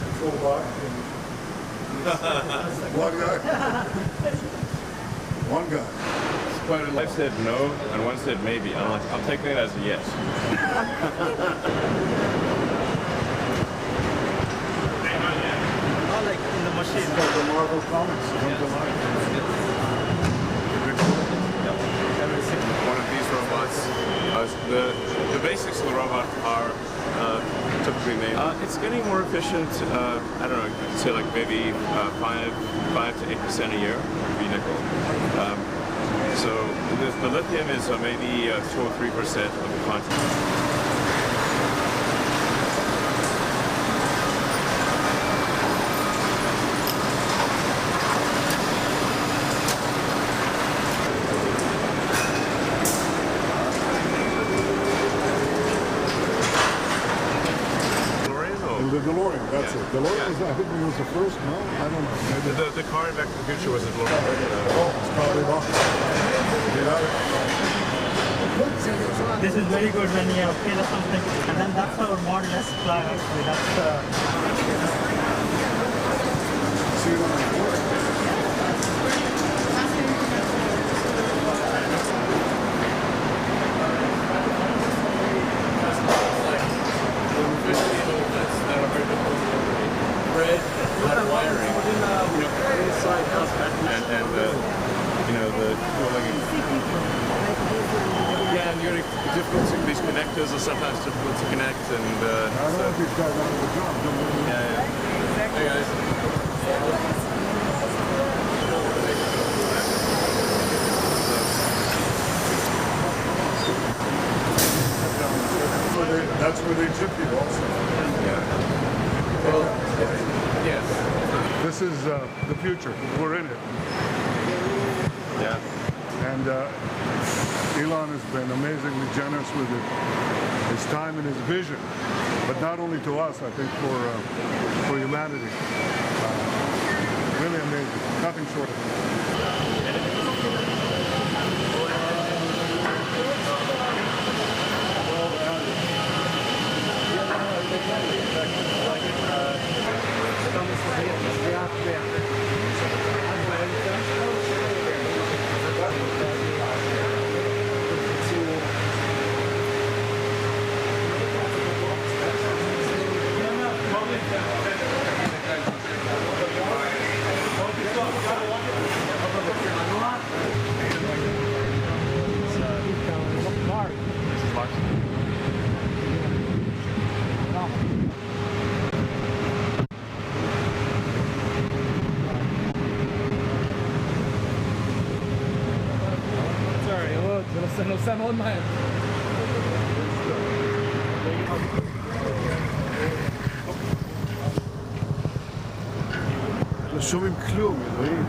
Control block. One guy. One guy. I said no, and one said maybe. I'm like, I'll take that as a yes. Like in the machine. The Marvel comics. One of these robots, the basics of the robot are typically made. It's getting more efficient. I don't know, I'd say like maybe 5 to 8% a year would be nickel. So the lithium is maybe 2 or 3% of the content. The DeLorean, that's it. DeLorean was, I think it was the first, no? I don't know. Maybe. The car in Back to the Future was a DeLorean. Oh, it's probably wrong. This is very good when you feel something, and then that's our Model S flag actually. That's See it on the board. These connectors are sometimes difficult to connect, and I don't know if these guys out of the job. yeah. Hey guys. That's where they tip you also. Yeah. Well, yes. This is the future. We're in it. Yeah. And Elon has been amazingly generous with his time and his vision, but not only to us, I think for humanity. Really amazing. Nothing short of it. לא שם מאוד מהר. לא שומעים כלום, אלוהים.